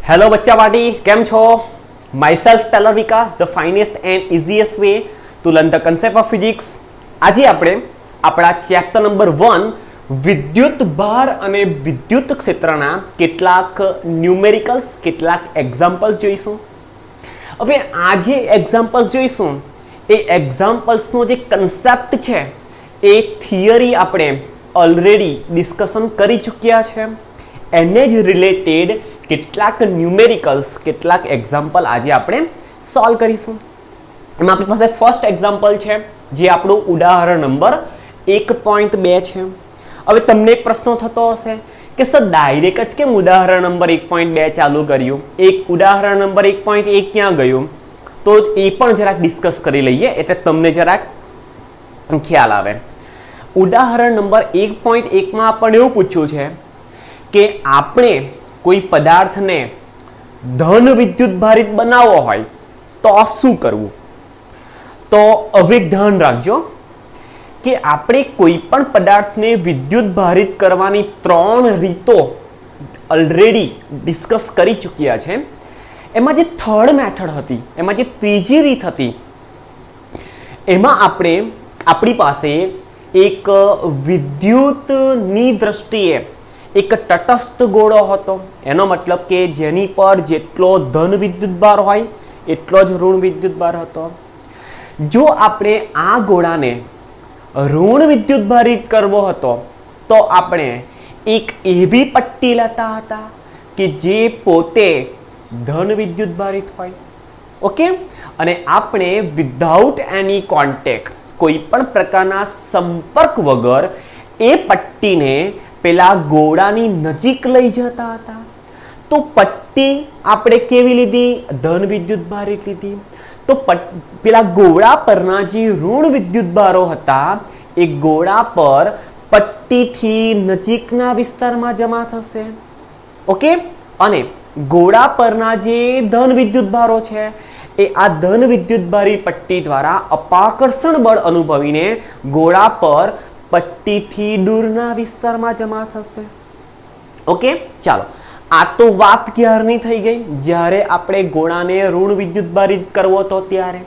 Hello बच्चा party केम छो माई सेल्फ टेलर Vikas the finest and easiest way to learn the concept of physics. आज આપણે આપણા ચેપ્ટર નંબર 1 વિદ્યુત ભાર અને વિદ્યુત ક્ષેત્રના કેટલાક ન્યુમેરિકલ્સ કેટલાક એક્ઝામ્પલ્સ જોઈશું। હવે આ જે એક્ઝામ્પલ્સ જોઈશું એ એક્ઝામ્પલ્સનો જે કન્સેપ્ટ છે એ થિયરી આપણે ઓલરેડી ડિસ્કશન કરી ચૂક્યા છે। એને જ રિલેટેડ કેટલાક ન્યુમેરિકલ્સ કેટલાક એક્ઝામ્પલ આજે આપણે સોલ્વ કરીશું। એમાં આપણી પાસે ફર્સ્ટ એક્ઝામ્પલ છે જે આપણું ઉદાહરણ નંબર 1.2 છે। હવે તમને એક પ્રશ્ન થતો હશે કે સર ડાયરેક્ટ જ કેમ ઉદાહરણ નંબર 1.2 ચાલુ કર્યું, એક ઉદાહરણ નંબર 1.1 ક્યાં ગયું? તો એ પણ જરાક ડિસ્કસ કરી લઈએ એટલે તમને જરાક ખ્યાલ આવે। ઉદાહરણ નંબર 1.1 માં આપણને એવું પૂછ્યું છે કે આપણે કોઈ પદાર્થને ધન વિદ્યુત ભારિત બનાવવો હોય તો શું કરવું? તો હવે ધ્યાન રાખજો કે આપણે કોઈ પણ પદાર્થને વિદ્યુત ભારિત કરવાની ત્રણ રીતો ઓલરેડી ડિસ્કસ કરી ચૂક્યા છે। એમાં જે થર્ડ મેથડ હતી, એમાં જે ત્રીજી રીત હતી, એમાં આપણી પાસે એક વિદ્યુતની દ્રષ્ટિએ એક તટસ્થ ગોળો હતો। એનો મતલબ કે જેની પર જેટલો ધન વિદ્યુત ભાર હોય એટલો જ ઋણ વિદ્યુત ભાર હતો। જો આપણે આ ગોળાને ઋણ વિદ્યુત ભારિત કરવો હતો તો આપણે એક એવી પટ્ટી લેતા હતા કે જે પોતે ધન વિદ્યુત ભારિત હોય। ઓકે, અને આપણે વિધાઉટ એની કોન્ટેક્ટ, કોઈ પણ પ્રકારના સંપર્ક વગર એ પટ્ટીને પેલા ગોળાની નજીક લઈ જતા હતા। તો પટ્ટી આપણે કેવી લીધી? ધન વિદ્યુત ભારિત લીધી। તો પેલા ગોળા પરના જે ઋણ વિદ્યુત ભારો હતા એ ગોળા પર પટ્ટીથી નજીકના વિસ્તારમાં જમા થશે। ઓકે, અને ગોળા પરના જે ધન વિદ્યુત ભારો છે એ આ ધન વિદ્યુત ભારી પટ્ટી દ્વારા અપાકર્ષણ બળ અનુભવીને ગોળા પર પટ્ટીથી દૂરના વિસ્તારમાં જમા થશે। ઓકે, ચાલો આ તો વાત ક્યારની થઈ ગઈ? જ્યારે આપણે ગોળાને ઋણ વિદ્યુત ભારિત કરવો હતો ત્યારે।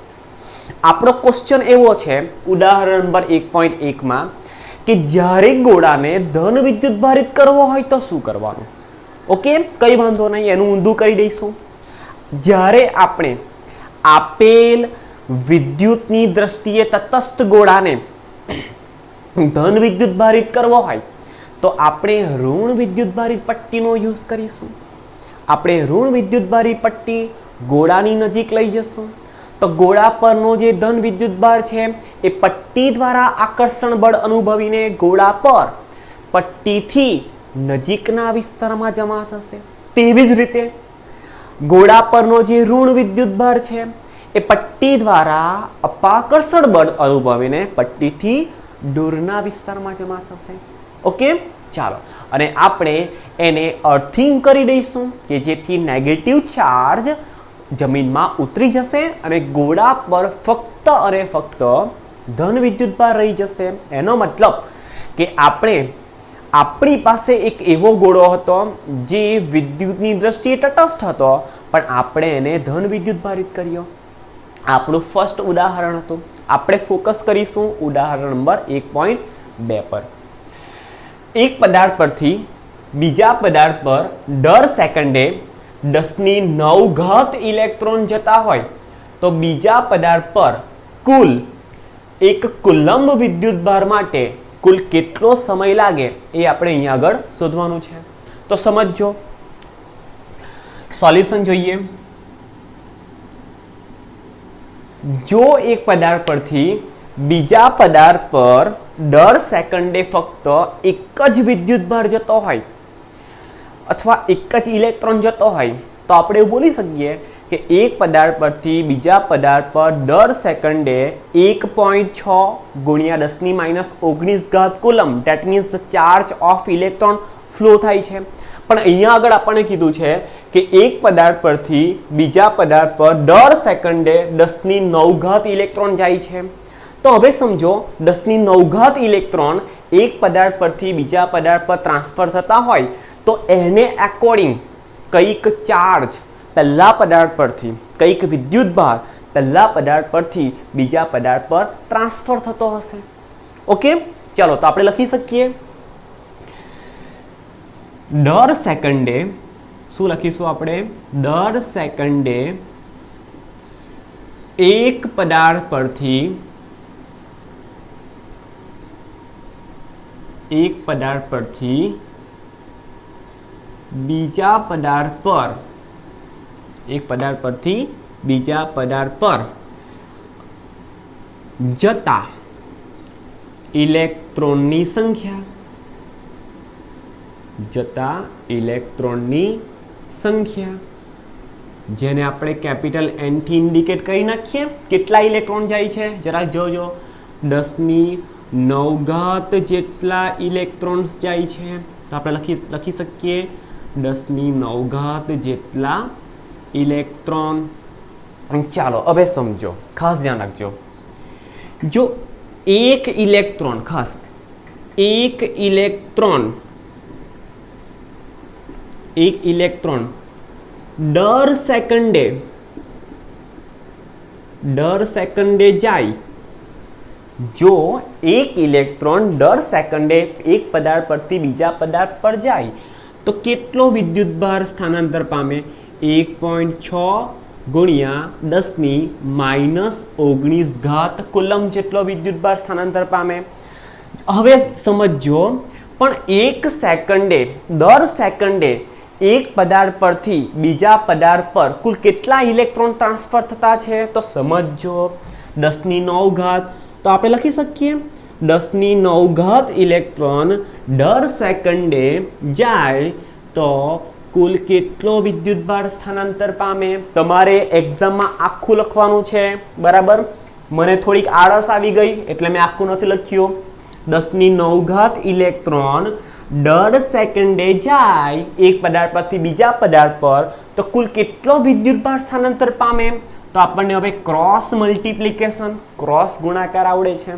આપણો ક્વેશ્ચન એવો છે ઉદાહરણ નંબર 1.1 માં કે જ્યારે ગોળાને ધન વિદ્યુત ભારિત કરવો હોય તો શું કરવાનું? ઓકે, કઈ વાંધો નહીં, એનું ઊંધું કરી દઈશું। જ્યારે આપણે આપેલ વિદ્યુતની દ્રષ્ટિએ તટસ્થ ગોળાને ધન વિદ્યુત ભારિત કરવો હોય તો આપણે ઋણ વિદ્યુત ભારિત પટ્ટીનો યુઝ કરીશું। આપણે ઋણ વિદ્યુત ભારિત પટ્ટી ગોળાની નજીક લઈ જશું તો ગોળા પરનો જે ધન વિદ્યુત ભાર છે એ પટ્ટી દ્વારા આકર્ષણ બળ અનુભવીને ગોળા પર પટ્ટીથી નજીકના વિસ્તારમાં જમા થશે। તેવી જ રીતે ગોળા પરનો જે ઋણ વિદ્યુત ભાર છે એ પટ્ટી દ્વારા અપાકર્ષણ બળ અનુભવીને પટ્ટીથી દૂરના વિસ્તારમાં જમા થશે। ઓકે, ચાલો, અને આપણે એને અર્થિંગ કરી દઈશું કે જેથી નેગેટિવ ચાર્જ જમીનમાં ઉતરી જશે અને ગોળા પર ફક્ત અને ફક્ત ધન વિદ્યુત ભાર રહી જશે। એનો મતલબ કે આપણી પાસે એક એવો ગોળો હતો જે વિદ્યુતની દ્રષ્ટિએ તટસ્થ હતો પણ આપણે એને ધન વિદ્યુત ભારિત કર્યો। આપણું ફર્સ્ટ ઉદાહરણ હતું। આપણે ફોકસ કરીશું ઉદાહરણ નંબર 1.2 પર। એક પદાર્થ પરથી બીજા પદાર્થ પર દર સેકન્ડે 10⁹ ઇલેક્ટ્રોન જતા હોય તો બીજા પદાર્થ પર કુલ એક કુલંબ વિદ્યુત ભાર માટે કુલ કેટલો સમય લાગે એ આપણે અહીંયા આગળ શોધવાનું છે। તો સમજજો, સોલ્યુશન જોઈએ। જો એક પદાર્થ પરથી બીજા પદાર્થ પર દર સેકન્ડે ફક્ત એક જ વિદ્યુત ભાર જતો હોય અથવા એક જ ઇલેક્ટ્રોન જતો હોય તો આપણે એવું બોલી શકીએ કે એક પદાર્થ પરથી બીજા પદાર્થ પર દર સેકન્ડે 1.6 × 10⁻⁹ coulomb, that means the charge of electron flow થાય છે। પણ અહીંયા આગળ આપણને કીધું છે કે એક પદાર્થ પરથી બીજા પદાર્થ પર દર સેકન્ડે 10⁹ ઇલેક્ટ્રોન જાય છે। તો હવે સમજો 10⁹ ઇલેક્ટ્રોન એક પદાર્થ પરથી બીજા પદાર્થ પર ટ્રાન્સફર થતા હોય તો એને એકોર્ડિંગ કંઈક ચાર્જ પહેલા પદાર્થ પરથી, કંઈક વિદ્યુતભાર પહેલા પદાર્થ પરથી બીજા પદાર્થ પર ટ્રાન્સફર થતો હશે. ઓકે, ચાલો તો આપણે લખી શકીએ દર સેકન્ડે, શું લખીશું આપણે? દર સેકન્ડે એક પદાર્થ પરથી બીજા પદાર્થ પર, એક પદાર્થ પરથી બીજા પદાર્થ પર જતા ઇલેક્ટ્રોનની સંખ્યા, જેને આપણે કેપિટલ N થી ઇન્ડિકેટ કરી નાખીએ. કેટલા ઇલેક્ટ્રોન જાય છે જરા જોજો. 10⁹ જેટલા ઇલેક્ટ્રોન્સ જાય છે. તો આપણે લખી શકીએ 10⁹ જેટલા ઇલેક્ટ્રોન. ચાલો હવે સમજો, ખાસ ધ્યાન રાખજો. જો એક ઇલેક્ટ્રોન દર સેકન્ડે જાય, જો એક ઇલેક્ટ્રોન દર સેકન્ડે એક પદાર્થ પરથી બીજા પદાર્થ પર જાય તો કેટલો વિદ્યુતભાર સ્થાનાંતર પામે? 1.6 ગુણ્યા 10⁻⁹ કુલમ જેટલો વિદ્યુતભાર સ્થાનાંતર પામે. હવે સમજો, પણ દર સેકન્ડે એક પદાર્થ પરથી બીજા પદાર્થ પર કુલ કેટલા ઇલેક્ટ્રોન ટ્રાન્સફર થતા છે? તો સમજો 10⁹. તો આપણે લખી શકીએ 10⁹ ઇલેક્ટ્રોન દર સેકન્ડે જાય તો કુલ કેટલો વિદ્યુતભાર સ્થાનાંતર પામે? તમારે એક્ઝામમાં આખું લખવાનું છે, બરાબર? મને થોડીક આળસ આવી ગઈ એટલે મેં આખું નથી લખ્યું. 10⁹ ઇલેક્ટ્રોન દર સેકન્ડે જાય એક પદાર્થ પરથી બીજા પદાર્થ પર તો કુલ કેટલો વિદ્યુતભાર સ્થાનાંતર પામે? તો આપણને હવે ક્રોસ મલ્ટિપ્લિકેશન, ક્રોસ ગુણાકાર આવડે છે.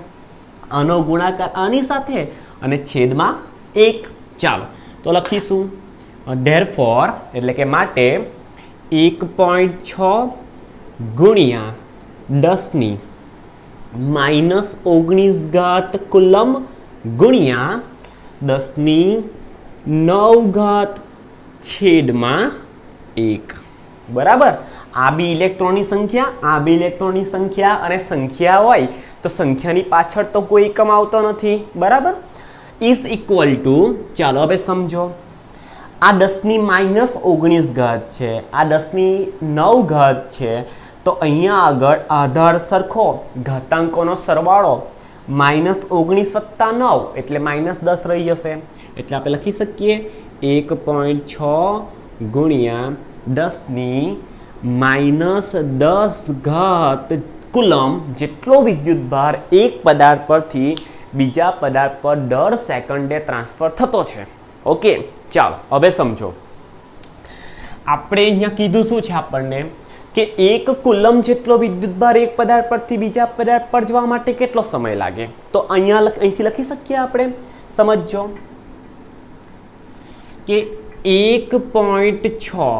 આનો ગુણાકાર આની સાથે અને છેદમાં 1. ચાલો તો લખીશું ધેરફોર, એટલે કે માટે 1.6 ગુણ્યા 10⁻⁹ કુલમ ગુણ્યા 10⁹ છેદમાં 1. બરાબર? આ બી ઇલેક્ટ્રોનની સંખ્યા, અને સંખ્યા હોય તો સંખ્યાની પાછળ તો કોઈ એકમ આવતો નથી, બરાબર? ઇઝ ઇક્વલ ટુ, ચાલો હવે સમજો, આ 10⁻⁹ છે, આ 10⁹ છે, તો અહીંયા આગળ આધાર સરખો, ઘાતાંકોનો સરવાળો -19 + 9 એટલે -10 રહી જશે. એટલે આપણે લખી શકીએ 1.6 ગુણ્યા 10⁻⁻10 કુલમ જેટલો વિદ્યુતભાર એક પદાર્થ પરથી બીજા પદાર્થ પર દર સેકન્ડે ટ્રાન્સફર થતો છે. ઓકે, ચાલો હવે સમજો. આપણે અહીંયા કીધું શું છે આપણને કે એક કુલમ જેટલો વિદ્યુતભાર એક પદાર્થ પરથી બીજા પદાર્થ પર જવા માટે કેટલો સમય લાગે? તો અહીંથી લખી શકીએ આપણે. સમજો કે 1.6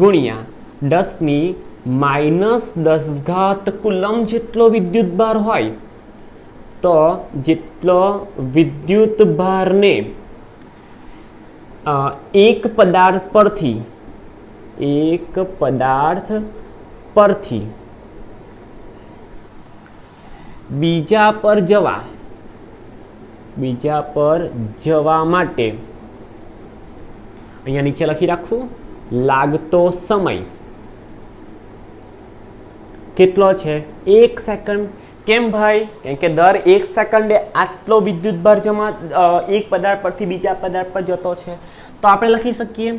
ગુણ્યા 10⁻⁻10 કુલમ જેટલો વિદ્યુતભાર હોય તો જેટલો વિદ્યુતભારને એક પદાર્થ પરથી બીજા પર જવા માટે અહીંયા નીચે લખી રાખવું લાગતો સમય કેટલો છે? 1 સેકન્ડ. કેમ ભાઈ? કેમ કે દર 1 સેકન્ડે આટલો વિદ્યુતભાર એક પદાર્થ પરથી બીજા પદાર્થ પર જતો છે. તો આપણે લખી શકીએ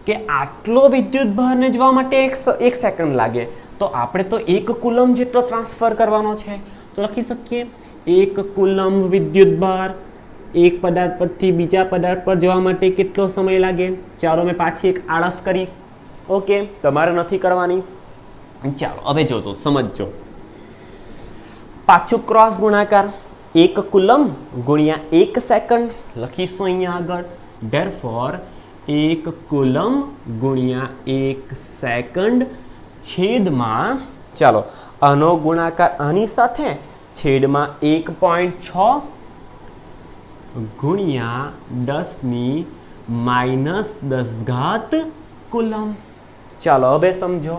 કે આટલો વિદ્યુતભારને જવા માટે 1 સેકન્ડ લાગે, તો આપણે તો 1 કુલમ જેટલો ટ્રાન્સફર કરવાનો છે. તો લખી શકીએ 1 કુલમ વિદ્યુતભાર એક પદાર્થ પરથી બીજા પદાર્થ પર જવા માટે કેટલો સમય લાગે? ચાલો મેં પાછી એક આળસ કરી. ઓકે, તમારે નથી કરવાની. ચાલો હવે જોતો સમજજો. પાછું ક્રોસ ગુણાકાર 1 કુલમ ગુણ્યા 1 સેકન્ડ લખીશું અહીંયા આગળ. ધેરફોર 1 કુલમ ગુણ્યા 1 સેકન્ડ છેદમાં, ચાલો આનો ગુણાકાર આની સાથે, છેદમાં 1.6 ગુણ્યા 10⁻10 કુલમ. ચાલો હવે સમજો,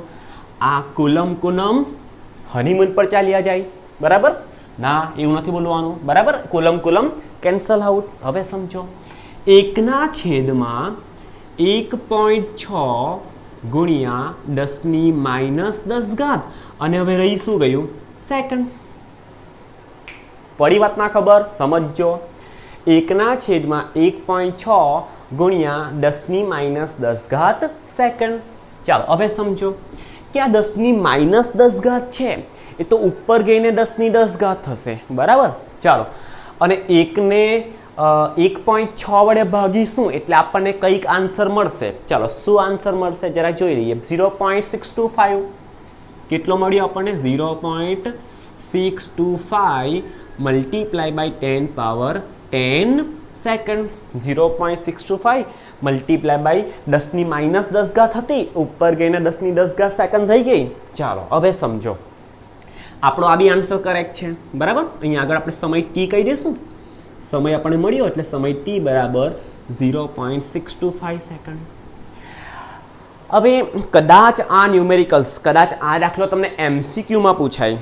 આ કુલમ કુલમ હનીમૂન પર ચાલ્યા જાય, બરાબર? ના, એવું નથી બોલવાનું, બરાબર? Coulomb coulomb cancel out. હવે સમજો, 1ના છેદમાં 1.6 ગુણ્યા 10⁻10 અને હવે રહી શું ગયું? સેકન્ડ. પડી વાત ના ખબર? સમજો, 1ના છેદમાં 1.6 ગુણ્યા 10⁻10 સેકન્ડ. ચાલો હવે સમજો કે આ 10⁻10 છે એ તો ઉપર ગઈને 10⁻10 થશે, બરાબર? ચાલો, અને 1ને 1.6 વડે ભાગીશું એટલે આપણને કંઈક આન્સર મળશે. ચાલો, શું આન્સર મળશે જરા જોઈ લઈએ. 0.625. કેટલો મળ્યો આપણને? 0.625 multiply by 10 power 10 second. 0.625 multiply by 10⁻10 હતી, ઉપર ગઈને 10⁻10 સેકન્ડ થઈ ગઈ. ચાલો હવે સમજો, આપણો આ બી આન્સર કરેક્ટ છે, બરાબર? અહીંયા આગળ આપણે સમય ટી કહી દઈશું. સમય આપણને મળ્યો એટલે સમય ટી બરાબર 0.625 સેકન્ડ. હવે કદાચ આ ન્યુમેરિકલ્સ, કદાચ આ દાખલો તમને MCQમાં પૂછાય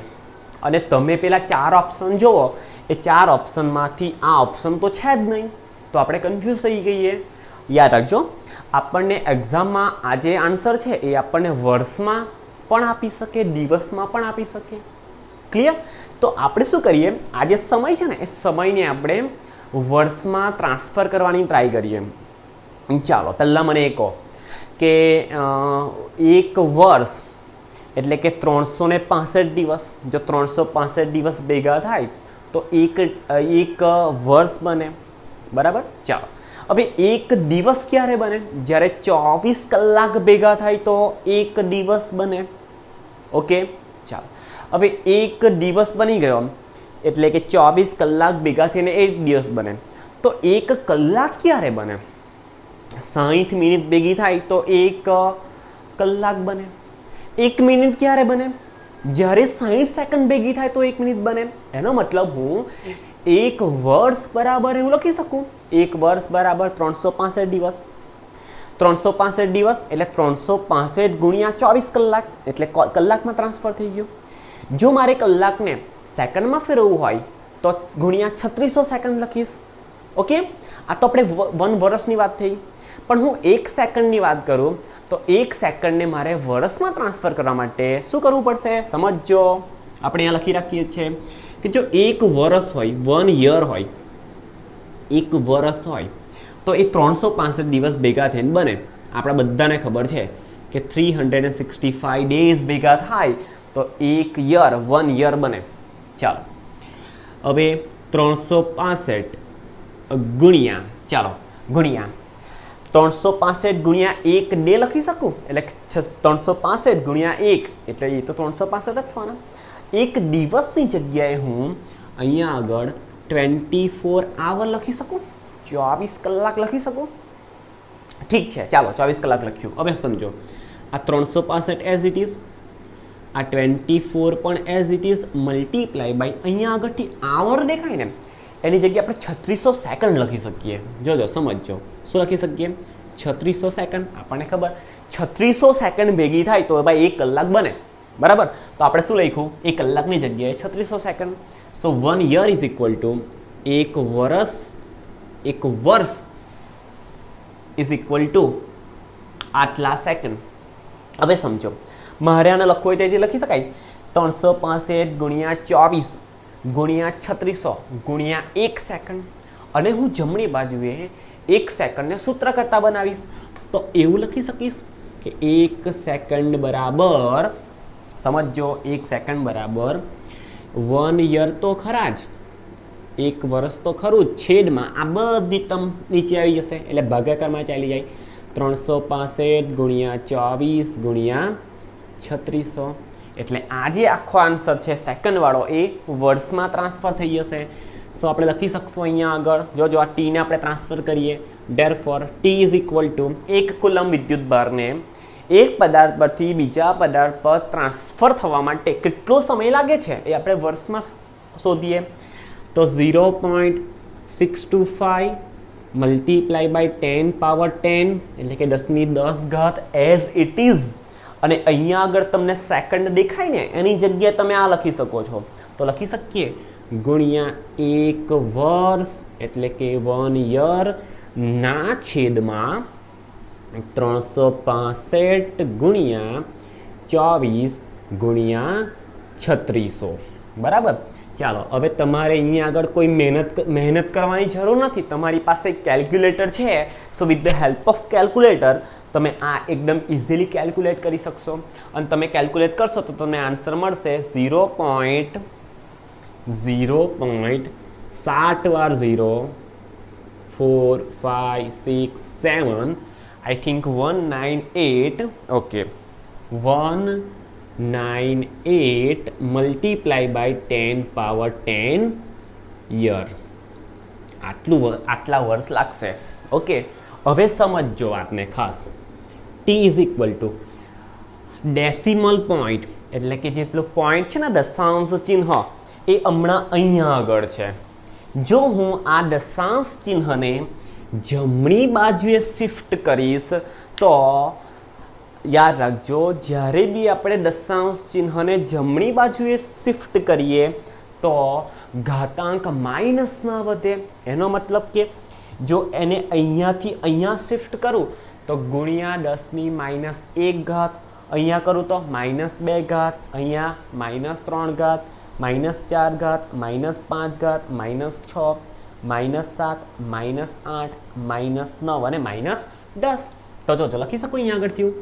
અને તમે પેલા 4 ઓપ્શન જુઓ, એ 4 ઓપ્શનમાંથી આ ઓપ્શન તો છે જ નહીં, તો આપણે કન્ફ્યુઝ થઈ ગઈએ. યાદ રાખજો, આપણને એક્ઝામમાં આ જે આન્સર છે એ આપણને વર્ષમાં પણ આપી શકે, દિવસમાં પણ આપી શકે. ક્લિયર? તો આપણે શું કરીએ, આ જે સમય છે ને એ સમયને આપણે વર્ષમાં ટ્રાન્સફર કરવાની ટ્રાય કરીએ. ચાલો પહેલાં મને એ કહો કે એક વર્ષ એટલે કે 365 દિવસ. જો 365 દિવસ ભેગા થાય તો એક વર્ષ બને, બરાબર? ચાલો, હવે એક દિવસ ક્યારે બને? જ્યારે 24 કલાક ભેગા થાય તો એક દિવસ બને. ઓકે, ચાલો, હવે એક દિવસ બની ગયો એટલે કે 24 કલાક ભેગા થઈને એક દિવસ બને. તો એક કલાક ક્યારે બને? 60 મિનિટ ભેગી થાય તો એક કલાક બને. 1 મિનિટ ક્યારે બને? જ્યારે 60 સેકન્ડ ભેગી થાય તો 1 મિનિટ બને. એનો મતલબ હું એક વર્ષ બરાબર એવું લખી શકું, એક વર્ષ બરાબર 365 દિવસ. 365 દિવસ એટલે 365 ગુણ્યા 24 કલાક એટલે કલાકમાં ટ્રાન્સફર થઈ ગયું. જો મારે કલાકને સેકન્ડમાં ફેરવવું હોય તો ગુણ્યા 3600 સેકન્ડ લખીશ. ઓકે, આ તો આપણે 1 વર્ષની વાત થઈ. પણ હું 1 સેકન્ડની વાત કરું તો 1 સેકન્ડને મારે વર્ષમાં ટ્રાન્સફર કરવા માટે શું કરવું પડશે? સમજો, આપણે અહીંયા લખી રાખીએ છીએ કે જો 1 વર્ષ હોય, 1 યર હોય, 1 વર્ષ હોય તો એ 365 દિવસ ભેગા થઈને બને. આપણા બધાને ખબર છે કે 365 ડેઝ ભેગા થાય તો 1 યર, 1 યર બને. ચાલો, હવે 365 ગુણ્યા, ચાલો ગુણ્યા 365 ગુણ્યા 1 ડે લખી શકું, એટલે 365 ગુણ્યા 1 એટલે એ તો 365 જ થવાના. એક દિવસની જગ્યાએ હું અહીંયા આગળ 24 આવર લખી શકું, 24 કલાક લખી શકું. ઠીક છે, ચાલો 24 કલાક લખ્યું. હવે સમજો, આ 365 એઝ ઇટ ઇઝ, આ 24 પણ as it is, multiply by અહીંયા આગળથી આવર દેખાય ને એની જગ્યાએ આપણે 3600 સેકન્ડ લખી શકીએ. જોજો, સમજો, શું લખી શકીએ? 3600 સેકન્ડ. આપણને ખબર 3600 સેકન્ડ ભેગી થાય તો ભાઈ 1 કલાક બને, બરાબર? તો આપણે શું લખ્યું? 1 કલાકની જગ્યાએ 3600 second. So 1 year is equal to 1 વર્ષ ઇઝ ઇક્વલ ટુ આટલા સેકન્ડ. હવે સમજો, મારે આને લખવું હોય તો લખી શકાય 365 ગુણ્યા 24 ગુણ્યા 3600 ગુણ્યા 1 સેકન્ડ. અને હું જમણી બાજુએ 1 સેકન્ડને સૂત્ર કરતા બનાવીશ તો એવું લખી શકીશ કે 1 સેકન્ડ બરાબર, સમજો, 1 સેકન્ડ બરાબર 1 યર તો ખરા જ, 1 વર્ષ તો ખરું જ, છેદમાં આ બધી ટર્મ નીચે આવી જશે એટલે ભાગાકારમાં ચાલી જાય. 365 ગુણ્યા 24 ગુણ્યા 3600 એટલે આ જે આખો આન્સર છે સેકન્ડવાળો એ વર્ષમાં ટ્રાન્સફર થઈ જશે. સો આપણે લખી શકશું અહીંયા આગળ જો આ ટીને આપણે ટ્રાન્સફર કરીએ therefore T is equal to 1 coulomb વિદ્યુત ભારને એક પદાર્થ પરથી બીજા પદાર્થ પર ટ્રાન્સફર થવા માટે કેટલો સમય લાગે છે એ આપણે વર્ષમાં શોધીએ તો 0.625 મલ્ટીપ્લાય બાય 10 પાવર 10 એટલે કે 10 એઝ ઇટ ઇઝ, અને અહીંયા આગળ તમને સેકન્ડ દેખાય ને એની જગ્યાએ તમે આ લખી શકો છો, તો લખી શકીએ ગુણ્યા 1 વર્ષ એટલે કે 1 યર ના છેદમાં 365 ગુણ્યા 24 ગુણ્યા 3600, બરાબર. ચાલો હવે તમારે અહીંયા આગળ કોઈ મહેનત કરવાની જરૂર નથી, તમારી પાસે કેલ્ક્યુલેટર છે. સો with the help of calculator તમે આ એકદમ ઇઝીલી કેલ્ક્યુલેટ કરી શકશો, અને તમે કેલ્ક્યુલેટ કરશો તો તમને આન્સર મળશે 0.7 વાર 0 4 5 6 7 I think 198 okay 198 multiply by 10 power 10 year આટલા વર્ષ લાગશે. ઓકે, હવે સમજજો વાતને ખાસ. T is equal to decimal point એટલે કે જે પેલો પોઈન્ટ છે ને દશાંશ ચિહ્ન એ હમણાં અહીંયા આગળ છે. જો હું આ દશાંશ ચિહ્નને જમણી બાજુએ શિફ્ટ કરીશ તો યાદ રાખજો, જ્યારે બી આપણે દશાંશ ચિહ્નને જમણી બાજુએ શિફ્ટ કરીએ તો ઘાતાંક માઇનસમાં વધે. એનો મતલબ કે જો એને અહીંયાથી અહીંયા શિફ્ટ કરું તો ગુણ્યા 10⁻1 ઘાત, અહીંયા કરું તો -2 ઘાત, અહીંયા -3 ઘાત, -4 ઘાત, -5 ઘાત, -6, -7, -8, -9 અને -10. તો જો લખી શકું અહીંયા આગળ થયું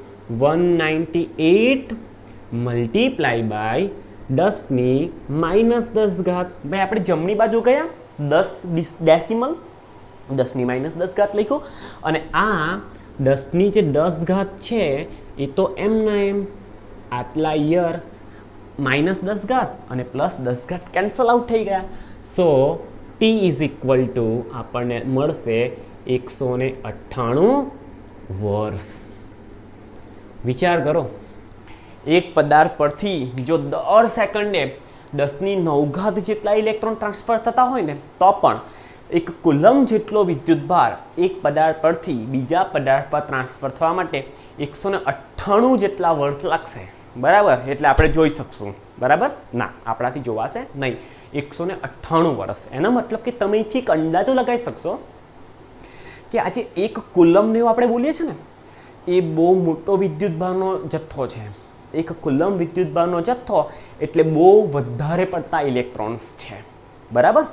198 મલ્ટીપ્લાય બાય 10⁻10 ઘાત. ભાઈ આપણે જમણી બાજુ ગયા 10 ડેસિમલ 10⁻10 ઘાત લખ્યું, અને આ 10ની જે 10 ઘાત છે એ તો એમના એમ આટલા યર -10 ઘાત અને +10 ઘાત કેન્સલ આઉટ થઈ ગયા. સો ટી ઇઝ ઇક્વલ ટુ આપણને મળશે 198 વર્ષ. વિચાર કરો, એક પદાર્થ પરથી જો દર સેકન્ડે 10⁹ જેટલા ઇલેક્ટ્રોન ટ્રાન્સફર થતા હોય ને તો પણ એક કુલમ જેટલો વિદ્યુતભાર એક પદાર્થ પરથી બીજા પદાર્થ પર ટ્રાન્સફર થવા માટે 198 જેટલા વર્ષ લાગશે, બરાબર. એટલે આપણે જોઈ શકશું, બરાબર. ના, આપણાથી જોવાશે નહીં. 198 વર્ષ. એનો મતલબ કે તમે એક અંદાજો લગાવી શકશો કે આજે એક કુલમને એવું આપણે બોલીએ છીએ ને એ બહુ મોટો વિદ્યુતભારનો જથ્થો છે. એક કુલમ વિદ્યુતભારનો જથ્થો એટલે બહુ વધારે પડતા ઇલેક્ટ્રોન્સ છે, બરાબર.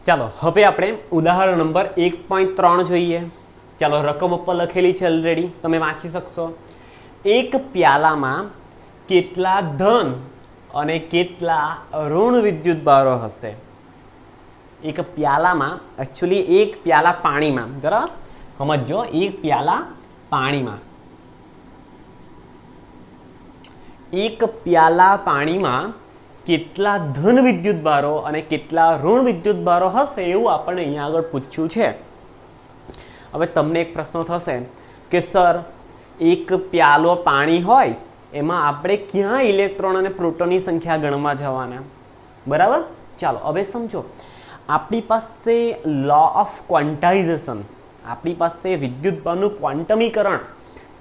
ચાલો હવે આપણે ઉદાહરણ નંબર 1.3 જોઈએ. ચાલો રકમ ઉપર લખેલી છે ઓલરેડી, તમે વાંચી શકશો. એક પ્યાલામાં કેટલા ધન અને કેટલા ઋણ વિદ્યુતભારો હશે? એક પ્યાલામાં, એકચ્યુઅલી એક પ્યાલા પાણીમાં, જરા સમજો, એક પ્યાલા પાણીમાં, એક પ્યાલા પાણીમાં કેટલા ધન વિદ્યુતભારો અને કેટલા ઋણ વિદ્યુતભારો હશે એવું આપણને અહીંયા આગળ પૂછ્યું છે. હવે તમને એક પ્રશ્ન થશે કે સર એક પ્યાલો પાણી હોય એમાં આપણે ક્યાં ઇલેક્ટ્રોન અને પ્રોટોનની સંખ્યા ગણવા જવાના, બરાબર. ચાલો હવે સમજો, આપણી પાસે લો ઓફ ક્વોન્ટાઇઝેશન, આપણી પાસે વિદ્યુતભારનું ક્વોન્ટમીકરણ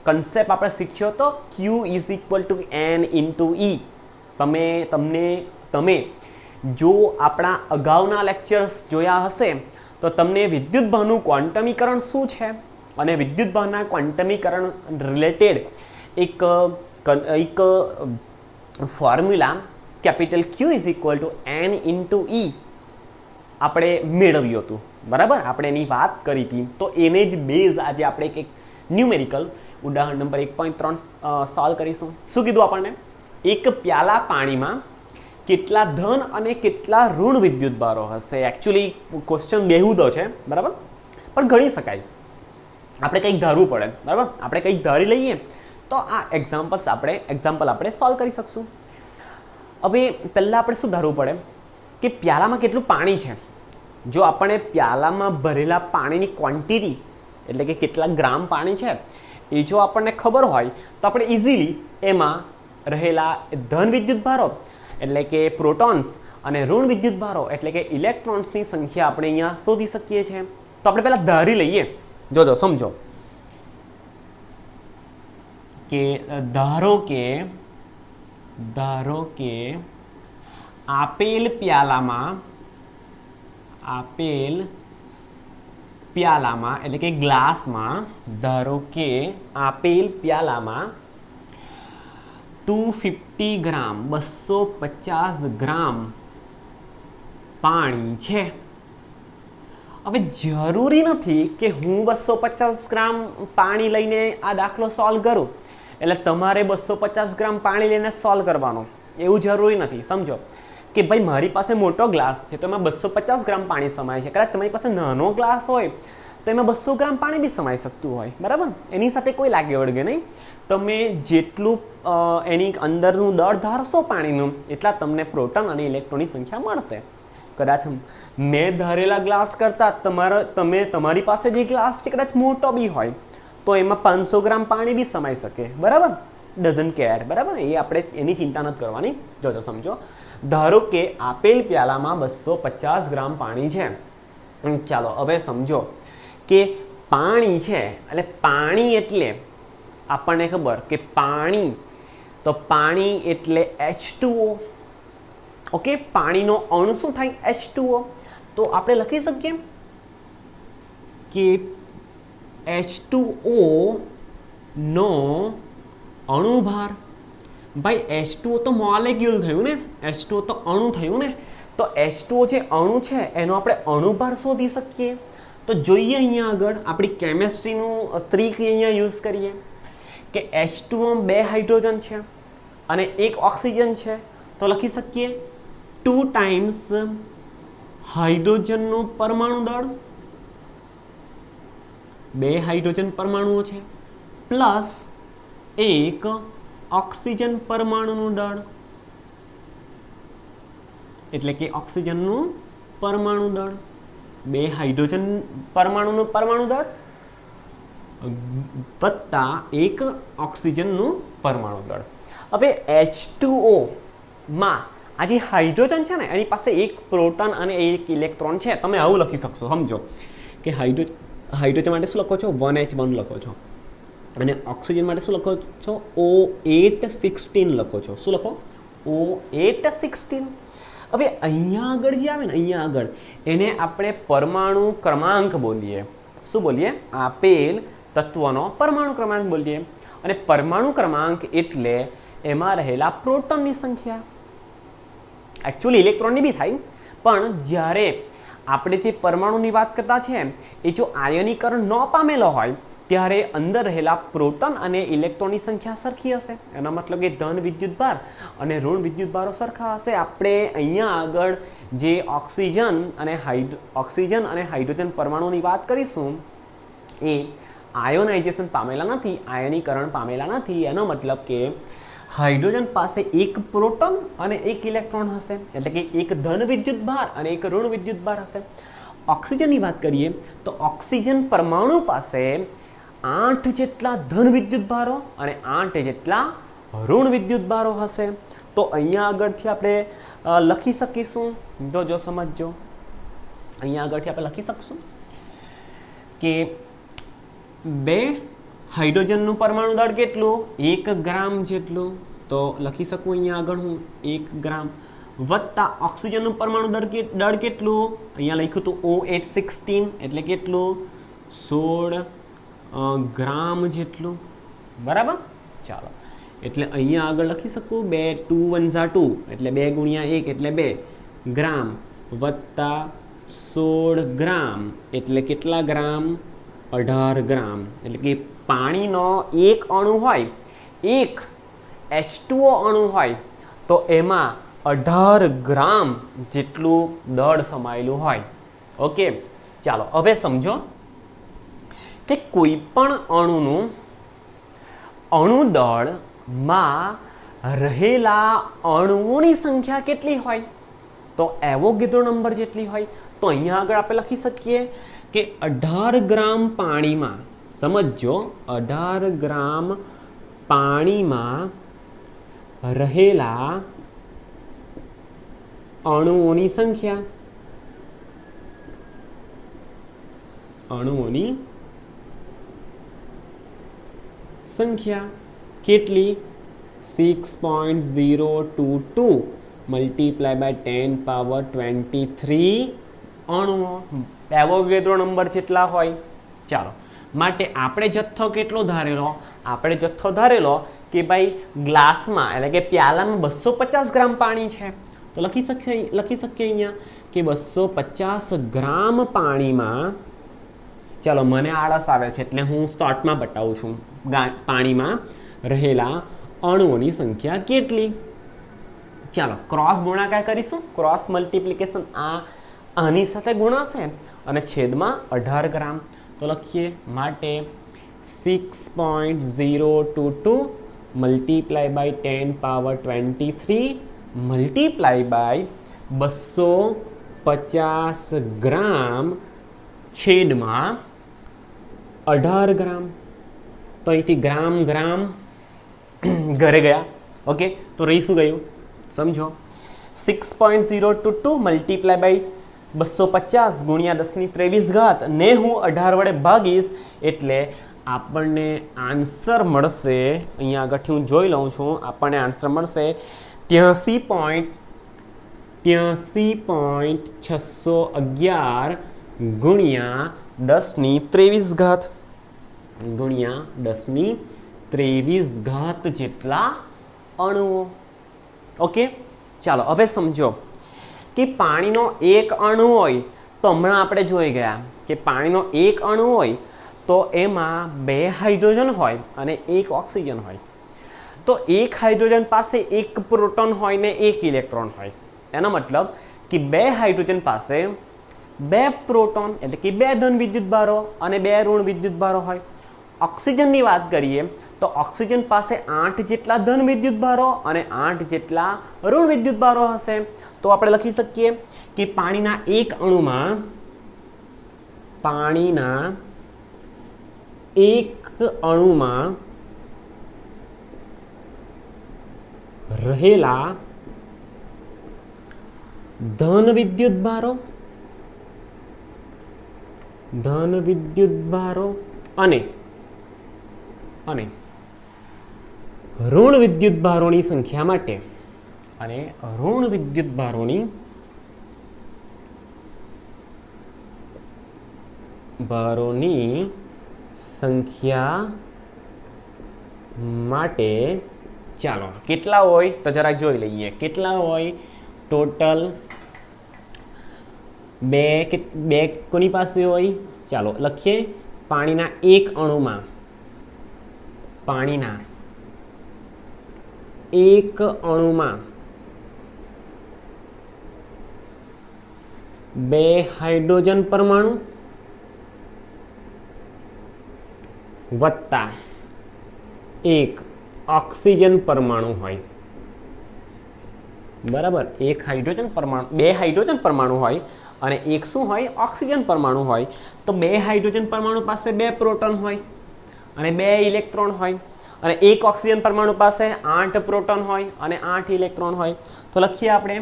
કન્સેપ્ટ આપણે શીખ્યો તો Q is equal to N into E. તમે જો આપણા અગાઉના લેક્ચર્સ જોયા હશે તો તમને વિદ્યુતભારનું ક્વોન્ટમીકરણ શું છે અને વિદ્યુતભારના ક્વોન્ટમીકરણ રિલેટેડ એક formula capital Q is equal to N into E આપણે મેળવ્યું હતું, બરાબર. આપણે એની વાત કરી હતી, તો એને જ બેઝ આજે આપણે એક ન્યુમેરિકલ ઉદાહરણ નંબર 1.3 સોલ્વ કરીશું. શું કીધું આપણને? એક પ્યાલા પાણીમાં કેટલા ધન અને કેટલા ઋણ વિદ્યુતભારો હશે. એકચ્યુઅલી ક્વેશ્ચન બેહુદો છે, બરાબર, પણ ગણી શકાય. આપણે કંઈક ધારવું પડે, બરાબર. આપણે કંઈક ધારી લઈએ તો આ એક્ઝામ્પલ આપણે સોલ્વ કરી શકશું. હવે પહેલાં આપણે શું ધારવું પડે કે પ્યાલામાં કેટલું પાણી છે. જો આપણે પ્યાલામાં ભરેલા પાણીની ક્વોન્ટિટી એટલે કે કેટલા ગ્રામ પાણી છે એ જો આપણને ખબર હોય તો આપણે ઇઝીલી એમાં રહેલા ધન વિદ્યુતભારો એટલે કે પ્રોટોન્સ અને ઋણ વિદ્યુતભારો એટલે કે ઇલેક્ટ્રોન્સની સંખ્યા આપણે અહીંયા શોધી શકીએ છીએ. તો આપણે પહેલાં ધારી લઈએ. જોજો સમજો કે ધારો કે આપેલ પ્યાલામાં એટલે કે ગ્લાસમાં, ધારો કે આપેલ પ્યાલામાં 250 ગ્રામ 250 ગ્રામ પાણી છે. હવે જરૂરી નથી કે હું 250 ગ્રામ પાણી લઈને આ દાખલો સોલ્વ કરું એટલે તમારે 250 ગ્રામ પાણી લઈને સોલ્વ કરવાનો એવું જરૂરી નથી. સમજો કે ભાઈ મારી પાસે મોટો ગ્લાસ છે તો એમાં 250 ગ્રામ પાણી સમાય છે. કદાચ તમારી પાસે નાનો ગ્લાસ હોય તો એમાં 200 ગ્રામ પાણી બી સમાઈ શકતું હોય, બરાબર. એની સાથે કોઈ લાગે વળગે નહીં. તમે જેટલું એની અંદરનું દળ ધારશો પાણીનું એટલા તમને પ્રોટોન અને ઇલેક્ટ્રોનની સંખ્યા મળશે. કદાચ મેં ધારેલા ગ્લાસ કરતાં તમારી પાસે જે ગ્લાસ છે કદાચ મોટો બી હોય તો એમાં 500 ગ્રામ પાણી બી સમાઈ શકે, બરાબર. ડઝન્ટ કેર, બરાબર. એ આપણે એની ચિંતા નથી કરવાની. જોજો સમજો, ધારો કે આપેલ પ્યાલામાં 250 ગ્રામ પાણી છે. ચાલો હવે સમજો કે પાણી છે એટલે પાણી એટલે આપણને ખબર કે પાણી એટલે H2O. ઓકે, પાણીનો અણુ શું થાય? H2O. તો આપણે લખી શકીએ કે H2O નો અણુભાર. ભાઈ H2O તો મોલેક્યુલ થયું ને, H2O તો અણુ થયું ને, તો H2O જે અણુ છે એનો આપણે અણુભાર શોધી શકીએ. તો જોઈએ અહીંયા આગળ આપણી કેમેસ્ટ્રીનું ટ્રીક અહીંયા યુઝ કરીએ કે H2O 2 હાઇડ્રોજન છે અને 1 ઓક્સિજન છે. તો લખી શકીએ 2 ટાઈમ્સ હાઇડ્રોજનનું પરમાણુ દળ, 2 હાઇડ્રોજન પરમાણુઓ છે, પ્લસ 1 ઓક્સિજન પરમાણુનું દળ એટલે કે ઓક્સિજનનું પરમાણુ દળ, 2 હાઇડ્રોજન પરમાણુનું પરમાણુ દળ વત્તા 1 ઓક્સિજનનું પરમાણુ દળ. હવે H2O માં આ જે હાઇડ્રોજન છે ને એની પાસે 1 પ્રોટોન અને 1 ઇલેક્ટ્રોન છે. તમે આવું લખી શકશો. સમજો કે હાઇડ્રોજન માટે શું લખો છો? 1H1 લખો છો અને ઓક્સિજન માટે શું લખો છો? O816 લખો છો. શું લખો? O816. હવે અહીંયા આગળ જે આવે ને, અહીંયા આગળ એને આપણે પરમાણુ ક્રમાંક બોલીએ. શું બોલીએ? આપેલ તત્વનો પરમાણુ ક્રમાંક બોલીએ. અને પરમાણુ ક્રમાંક એટલે એમાં રહેલા પ્રોટોનની સંખ્યા. એકચ્યુઅલી ઇલેક્ટ્રોનની બી થાય, પણ જ્યારે આપણે જે પરમાણુની વાત કરતા છે એ જો આયનીકરણ ન પામેલો હોય ત્યારે અંદર રહેલા પ્રોટોન અને ઇલેક્ટ્રોનની સંખ્યા સરખી હશે. એનો મતલબ કે ધન વિદ્યુતભાર અને ઋણ વિદ્યુતભારો સરખા હશે. આપણે અહીંયા આગળ જે ઓક્સિજન અને હાઇડ્રોજન પરમાણુની વાત કરીશું એ આયોનાઇઝેશન પામેલા નથી, આયનીકરણ પામેલા નથી. એનો મતલબ કે હાઇડ્રોજન પાસે 1 પ્રોટોન અને 1 ઇલેક્ટ્રોન હશે એટલે કે 1 ધન વિદ્યુતભાર અને 1 ઋણ વિદ્યુતભાર હશે. ઓક્સિજનની વાત કરીએ તો ઓક્સિજન પરમાણુ પાસે 8 જેટલા ધન વિદ્યુતભારો અને 8 જેટલા ઋણ વિદ્યુતભારો હશે. તો અહીંયા આગળથી આપણે લખી શકીશું. જો સમજજો, અહીંયા આગળથી આપણે લખી શકશું કે 2 હાઇડ્રોજનનું પરમાણુ દળ કેટલું? 1 ગ્રામ જેટલું. તો લખી શકું અહીંયા આગળ હું 1 ગ્રામ વત્તા ઓક્સિજનનું પરમાણુ દળ કેટલું? અહીંયા લખ્યું હતું O816 એટલે કેટલું? 16 ગ્રામ જેટલું, બરાબર. ચાલો, એટલે અહીંયા આગળ લખી શકું 2 2 1 2 એટલે 2 ગુણ્યા 1 એટલે 2 ગ્રામ વત્તા 16 ગ્રામ એટલે કેટલા ગ્રામ? 18 ગ્રામ. એટલે કે પાણીનો 1 અણુ હોય, 1 H2O અણુ હોય તો એમાં 18 ગ્રામ જેટલું દળ સમાયેલું હોય. ઓકે, ચાલો હવે સમજો કે કોઈ પણ અણુનું અણુ દળમાં રહેલા અણુઓની સંખ્યા કેટલી હોય? તો એવોગાડ્રો નંબર જેટલી હોય. તો અહીંયા આગળ આપણે લખી શકીએ કે 18 ગ્રામ પાણીમાં, સમજો 18 ગ્રામ પાણીમાં રહેલા અણુઓની સંખ્યા, અણુઓની સંખ્યા કેટલી? 6.022 મલ્ટીપ્લાય બાય 10 પાવર 23 અણુઓ. એવોગાડ્રો નંબર જેટલા હોય. ચાલો, માટે આપણે જથ્થો કેટલો ધારેલો? આપણે જથ્થો ધારેલો કે ભાઈ ગ્લાસમાં એટલે કે પ્યાલામાં 250 ગ્રામ પાણી છે. તો લખી શકીએ અહીંયા કે 250 ગ્રામ પાણીમાં, ચાલો મને આળસ આવે છે એટલે હું સ્ટાર્ટમાં બતાવું છું, પાણીમાં રહેલા અણુઓની સંખ્યા કેટલી. ચાલો ક્રોસ ગુણાકાર કરીશું, ક્રોસ મલ્ટીપ્લિકેશન. આની સાથે ગુણાશે અને છેદમાં 18 ગ્રામ. તો લખીએ માટે 6.022 multiply by 10 power 23 multiply by 250 gram છેદમાં 18 ગ્રામ. તો અહીંથી ગ્રામ ગ્રામ ઘરે ગયા. ઓકે, તો રહી શું ગયું સમજો. 6.022 મલ્ટીપ્લાય બાય 250 ગુણ્યા 10⁻23 ને હું 18 વડે ભાગીશ એટલે આપણને આન્સર મળશે. અહીંયા આગળથી હું જોઈ લઉં છું. આપણને આન્સર મળશે 83.611 ગુણ્યા 10⁻23 ગુણ્યા 10⁻23 જેટલા અણુઓ. ઓકે, ચાલો હવે સમજો કે પાણીનો એક અણુ હોય તો હમણાં આપણે જોઈ ગયા કે પાણીનો એક અણુ હોય તો એમાં 2 હાઇડ્રોજન હોય અને 1 ઓક્સિજન હોય. તો એક હાઇડ્રોજન પાસે 1 પ્રોટોન હોય ને 1 ઇલેક્ટ્રોન હોય. એનો મતલબ કે 2 હાઇડ્રોજન પાસે 2 પ્રોટોન એટલે કે 2 ધન વિદ્યુતભારો અને 2 ઋણ વિદ્યુતભારો હોય. ઓક્સિજનની વાત કરીએ તો ઓક્સિજન પાસે 8 જેટલા ધન વિદ્યુતભારો અને 8 જેટલા ઋણ વિદ્યુતભારો હશે. તો આપણે લખી શકીએ કે પાણીના એક અણુમાં રહેલા ધન વિદ્યુતભારો અને ઋણ વિદ્યુતભારોની સંખ્યા માટે ચાલો કેટલા હોય તો જરાક જોઈ લઈએ. કેટલા હોય ટોટલ? 2 કોની પાસે હોય? ચાલો લખીએ. પાણીના એક અણુમાં 2 હાઇડ્રોજન પરમાણુ વત્તા 1 ઓક્સિજન પરમાણુ હોય. બરાબર, 1 હાઇડ્રોજન પરમાણુ, 2 હાઇડ્રોજન પરમાણુ હોય અને 1 શું હોય? ઓક્સિજન પરમાણુ હોય. તો 2 હાઇડ્રોજન પરમાણુ પાસે 2 પ્રોટોન હોય અને 2 ઇલેક્ટ્રોન હોય અને 1 ઓક્સિજન પરમાણુ પાસે 8 પ્રોટોન હોય અને 8 ઇલેક્ટ્રોન હોય. તો લખીએ આપણે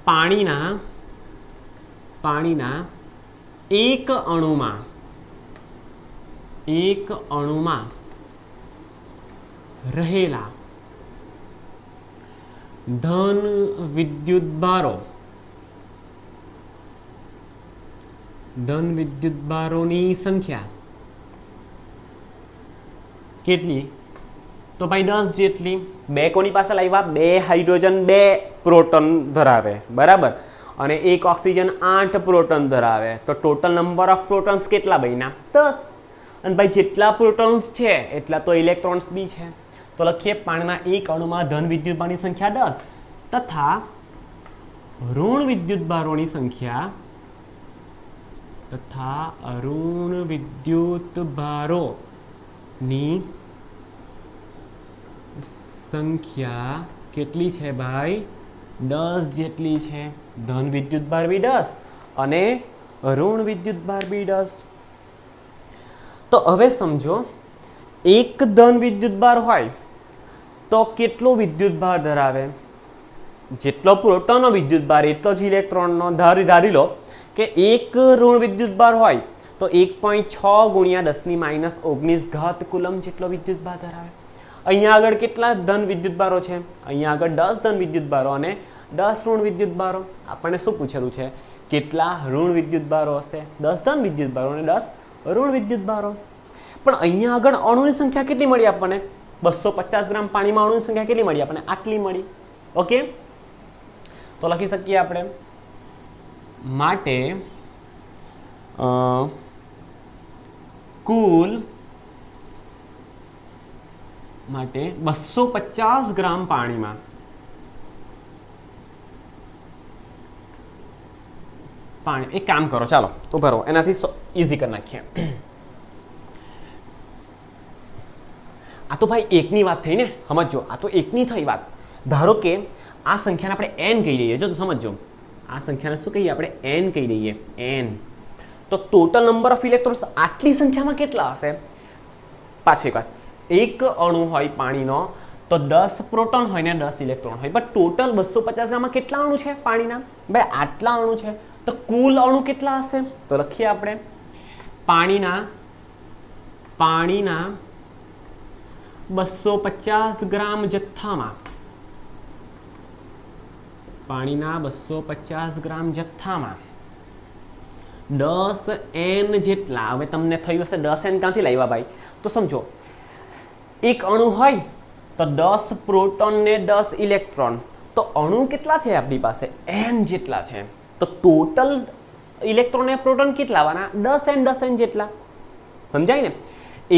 પાણીના એક અણુમાં રહેલા ધન વિદ્યુતભારોની સંખ્યા કેટલી? તો ભાઈ 10 જેટલી. 2 કોની પાસે લાવ્યા? 2 હાઇડ્રોજન 2 પ્રોટોન ધરાવે. બરાબર, અને 1 ઓક્સિજન 8 પ્રોટોન ધરાવે. તો ટોટલ નંબર ઓફ પ્રોટોન્સ કેટલા બન્યા? 10. અને ભાઈ જેટલા પ્રોટોન્સ છે એટલા તો ઇલેક્ટ્રોન્સ બી છે. તો લખીએ પાણીના એક અણુમાં ધન વિદ્યુતભારોની સંખ્યા 10 તથા ઋણ વિદ્યુતભારોની સંખ્યા સંખ્યા કેટલી છે ભાઈ? 10 જેટલી છે. ધન વિદ્યુતભાર બી 10 અને ઋણ વિદ્યુતભાર બી 10. તો હવે સમજો, એક ધન વિદ્યુતભાર હોય તો કેટલો વિદ્યુતભાર ધરાવે? જેટલો પ્રોટોનનો વિદ્યુતભાર એટલો જ ઇલેક્ટ્રોનનો. ધારી લો કે એક ઋણ વિદ્યુતભાર હોય તો 1.6 ગુણ્યા 10⁻19 ઘાત કુલમ જેટલો વિદ્યુતભાર ધરાવે. અહીંયા આગળ કેટલા ધન વિદ્યુતભારો છે? અહીંયા આગળ 10 ધન વિદ્યુતભારો અને 10 ઋણ વિદ્યુતભારો. આપણને શું પૂછેલું છે? કેટલા ઋણ વિદ્યુતભારો હશે? 10 ધન વિદ્યુતભારો અને 10 ઋણ વિદ્યુતભારો. પણ અહીંયા આગળ અણુની સંખ્યા કેટલી મળી આપણને? 250 ગ્રામ પાણીમાં અણુની સંખ્યા કેટલી મળી આપણને? આટલી મળી. ઓકે, તો લખી શકીએ આપણે માટે કુલ 250 ગ્રામ પાણીમાં એક કામ કરો, ચાલો ઉભા રહો, એનાથી ઈઝી કરી નાખીએ. આ તો ભાઈ એકની વાત થઈ ને, સમજો, આ તો એકની થઈ વાત. ધારો કે આ સંખ્યાને આપણે n કહી દઈએ. જો સમજો, આ સંખ્યાને શું કહીએ આપણે? n કહી દઈએ. n તો ટોટલ નંબર ઓફ ઇલેક્ટ્રોન્સ આટલી સંખ્યામાં કેટલા હશે? પાછો એક વાત, એક અણુ હોય પાણીનો તો 10 પ્રોટોન હોય ને 10 ઇલેક્ટ્રોન હોય, પણ ટોટલ 250 ગ્રામમાં કેટલા અણુ છે પાણીના? ભાઈ આટલા અણુ છે. તો કુલ અણુ કેટલા હશે? તો લખીએ આપણે પાણીના 250 ગ્રામ જથ્થામાં, પાણીના 250 ગ્રામ જથ્થામાં 10 n જેટલા. હવે તમને થયું હશે 10 n ક્યાંથી લાવ્યા ભાઈ? તો સમજો, એક અણુ હોય તો 10 પ્રોટોન ને 10 ઇલેક્ટ્રોન. તો અણુ કેટલા છે આપણી પાસે? n જેટલા છે. તો ટોટલ ઇલેક્ટ્રોન અને પ્રોટોન કેટલા આવવાના? 10 n જેટલા. સમજાય ને?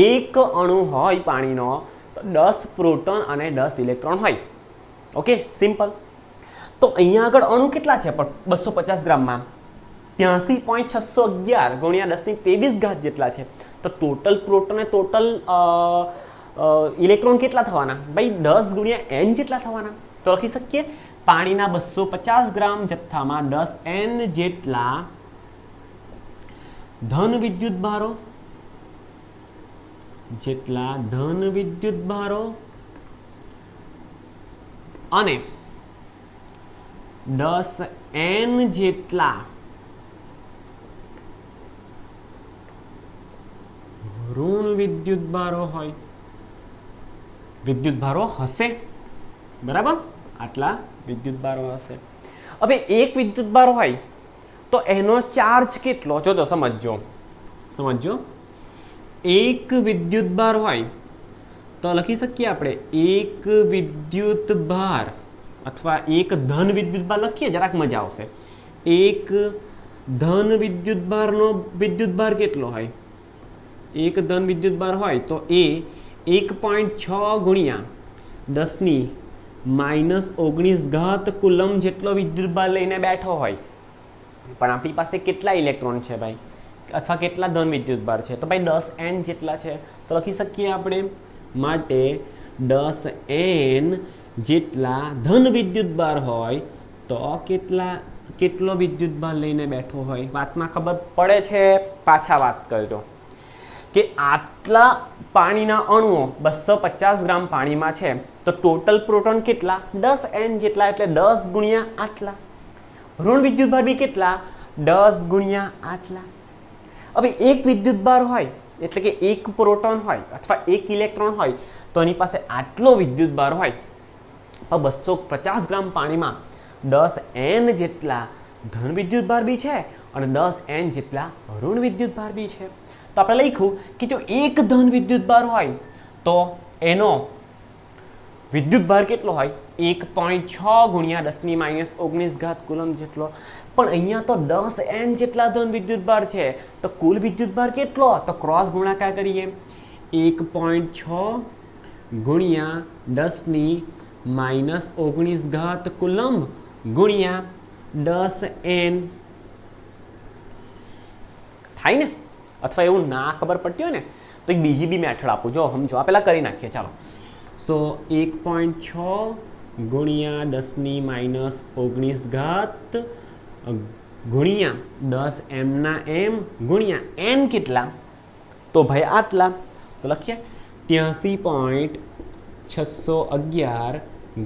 એક અણુ હોય પાણીનો તો 10 પ્રોટોન અને 10 ઇલેક્ટ્રોન હોય. Okay, simple. તો અહીંયા આગળ અણુ કેટલા છે? 250 ગ્રામમાં 83.611 ગુણ્યા 10⁻23 ઘાત જેટલા છે. તો ટોટલ પ્રોટોન અને ટોટલ ઇલેક્ટ્રોન કેટલા થવાના? ભાઈ 10 ગુણ્યા n જેટલા થવાના. તો લખી શકીએ પાણીના 250 ગ્રામ જથ્થામાં 10 n જેટલા ધન વિદ્યુતભારો અને 10 n જેટલા ઋણ વિદ્યુતભારો હોય, વિદ્યુતભારો હશે. બરાબર, આટલા વિદ્યુતભારો હશે. હવે એક વિદ્યુતભાર હોય તો એનો ચાર્જ કેટલો? જોજો, સમજો, એક વિદ્યુતભાર હોય તો લખી શકીએ આપણે એક વિદ્યુતભાર અથવા એક ધન વિદ્યુતભાર લખીએ, જરાક મજા આવશે. એક ધન વિદ્યુતભારનો વિદ્યુતભાર કેટલો હોય? એક ધન વિદ્યુતભાર હોય તો એ 1.6 ગુણ્યા 10⁻19 ઘાત કુલમ જેટલો વિદ્યુતભાર લઈને બેઠો હોય. પણ આપણી પાસે કેટલા ઇલેક્ટ્રોન છે ભાઈ, અથવા કેટલા ધન વિદ્યુતભાર છે? તો ભાઈ 10 n જેટલા છે. તો લખી શકીએ આપણે માટે 10 n જેટલા ધન વિદ્યુતભાર હોય તો કેટલો વિદ્યુતભાર લઈને બેઠો હોય? વાતમાં ખબર પડે છે? પાછા વાત કરજો કે આટલા પાણીના અણુઓ 250 ગ્રામ પાણીમાં છે તો ટોટલ પ્રોટોન કેટલા? 10 n જેટલા, એટલે 10 ગુણ્યા આટલા. ઋણ વિદ્યુતભાર બી કેટલા? 10 ગુણ્યા આટલા. હવે એક વિદ્યુતભાર હોય એટલે કે એક પ્રોટોન હોય અથવા એક ઇલેક્ટ્રોન હોય તો એની પાસે આટલો વિદ્યુતભાર હોય. પણ 250 ગ્રામ પાણીમાં 10 n જેટલા ધન વિદ્યુતભાર બી છે અને 10 n જેટલા ઋણ વિદ્યુતભાર બી છે. તો આપણે લખ્યું કે જો એક ધન વિદ્યુતભાર હોય તો એનો વિદ્યુતભાર કેટલો હોય? 1.6 ગુણ્યા 10⁻19 ઘાત કુલમ જેટલો. પણ અહીંયા તો 10 n જેટલા ધન વિદ્યુતભાર છે તો કુલ વિદ્યુતભાર કેટલો? તો ક્રોસ ગુણાકાર કરીએ. 1.6 ગુણ્યા 10⁻19 ઘાત કુલમ ગુણ્યા 10 n થાય ને? અથવા એવું ના ખબર પડતી હોય ને તો એક બીજી બી મેથડ આપું. જો સમજો, આ પહેલાં કરી નાખીએ. ચાલો, સો 1.6 ગુણ્યા 10⁻19 ઘાત ગુણ્યા 10 એમના એમ ગુણ્યા એન કેટલા, તો ભાઈ આટલા, તો લખીએ 83.611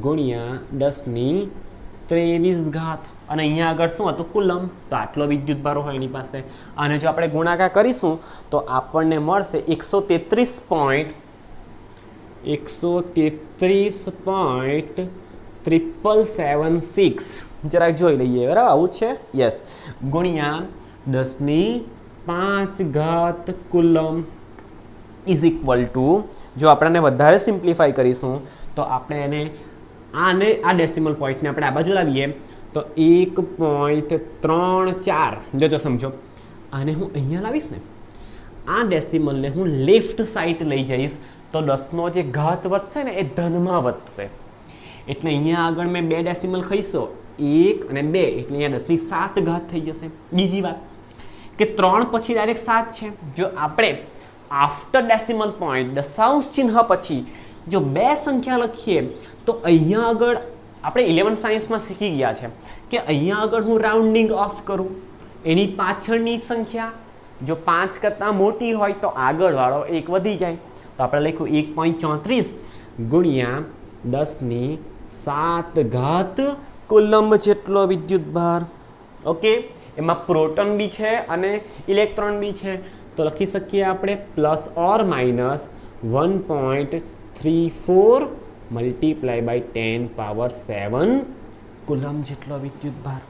ગુણ્યા 10⁻23 ઘાત, અને અહીંયા આગળ શું હતું કુલમ, તો આટલો વિદ્યુત ભાર હોય એની પાસે, અને જો આપણે ગુણાકાર કરીશું તો આપણને મળશે 133.776 જરાક જોઈ લઈએ, બરાબર આવું છે, યસ, ગુણ્યા 10⁵ ઘાત કુલમ ઇઝ ઇક્વલ ટુ, જો આપણે વધારે સિમ્પ્લિફાઈ કરીશું તો આપણે એને આને આ ડેસિમલ પોઈન્ટને આપણે આ બાજુ લાવીએ તો 1.34, જો સમજો, આને હું અહીંયા લાવીશ ને, આ ડેસિમલને હું લેફ્ટ સાઈડ લઈ જઈશ તો 10નો જે ઘાત વધશે ને એ ધનમાં વધશે, એટલે અહીંયા આગળ મેં 2 ડેસિમલ ખાઈશો, 1 અને 2, એટલે અહીંયા 10⁷ ઘાત થઈ જશે. બીજી વાત કે 3 પછી ડાયરેક્ટ 7 છે, જો આપણે આફ્ટર ડેસિમલ પોઈન્ટ દશાંશ ચિહ્ન પછી જો 2 સંખ્યા લખીએ તો અહીંયા આગળ આપણે 11 સાયન્સમાં શીખી ગયા છે કે અહીંયા આગળ હું રાઉન્ડિંગ ઓફ કરું, એની પાછળની સંખ્યા જો 5 કરતાં મોટી હોય તો આગળવાળો 1 વધી જાય, તો આપણે લખ્યું 1.34 ગુણ્યા 10⁷ ઘાત કુલમ્બ જેટલો વિદ્યુત ભાર. ઓકે, એમાં પ્રોટોન બી છે અને ઇલેક્ટ્રોન બી છે, તો લખી શકીએ આપણે +or-1.34 મલ્ટીપ્લાય બાય 10⁻7 કુલમ જેટલો વિદ્યુત ભાર.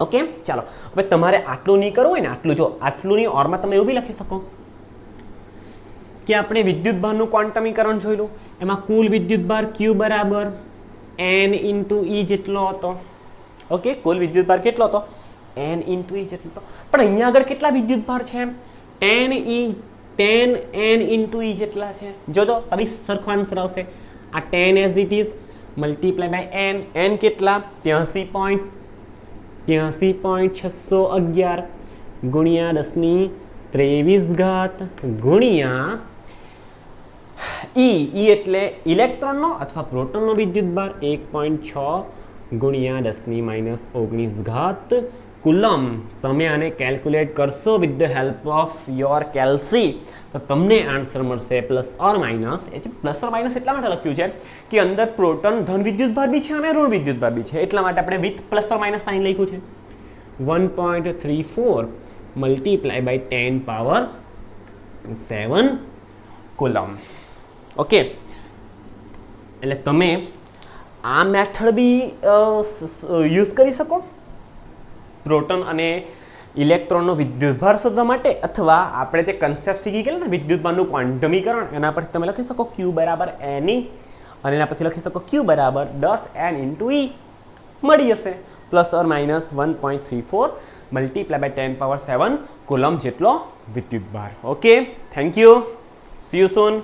ઓકે, ચાલો હવે તમારે આટલું નહીં કરવું હોય ને, આટલું જો આટલું નહીં, ઓરમાં તમે એવું બી લખી શકો કે આપણે વિદ્યુત ભારનું ક્વોન્ટમીકરણ જોયેલું, એમાં કુલ વિદ્યુત ભાર Q બરાબર N × E જેટલો હતો. ઓકે, કુલ વિદ્યુત ભાર કેટલો હતો? N × E જેટલો હતો, પણ અહીંયા આગળ કેટલા વિદ્યુત ભાર છે? 10 N × E જેટલા છે. જોજો તમે સરખો આન્સર આવશે, આ 10 as it is multiply by n કેટલા? 83.611 ગુણ્યા 10⁻23 ઘાત ગુણ્યા E એટલે ઇલેક્ટ્રોનનો અથવા પ્રોટોનનો વિદ્યુત ભાર 1.6 ગુણ્યા 10⁻19 ઘાત કુલમ. તમે આને કેલ્ક્યુલેટ કરશો with the help of your કેલ્સી તો તમને આન્સર મળશે +or- એટલા માટે લખ્યું છે કે અંદર પ્રોટોન ધન વિદ્યુત ભાર બી છે અને ઋણ વિદ્યુત ભાર બી છે, એટલા માટે આપણે વિથ +or- સાઇન લખ્યું છે. 1.34 મલ્ટીપ્લાય બાય 10⁻7 કુલમ. ઓકે, એટલે તમે આ મેથડ બી યુઝ કરી શકો પ્રોટોન અને ઇલેક્ટ્રોનનો વિદ્યુતભાર શોધવા માટે, અથવા આપણે જે કન્સેપ્ટ શીખી ગયા ને વિદ્યુતભારનું ક્વોન્ટમીકરણ, એના પરથી તમે લખી શકો Q બરાબર Ne, અને એના પછી લખી શકો Q બરાબર 10 N × E મળી જશે, +or-1.34 મલ્ટીપ્લાય બાય 10⁻7 કુલમ જેટલો વિદ્યુતભાર. Okay, thank you, C you soon.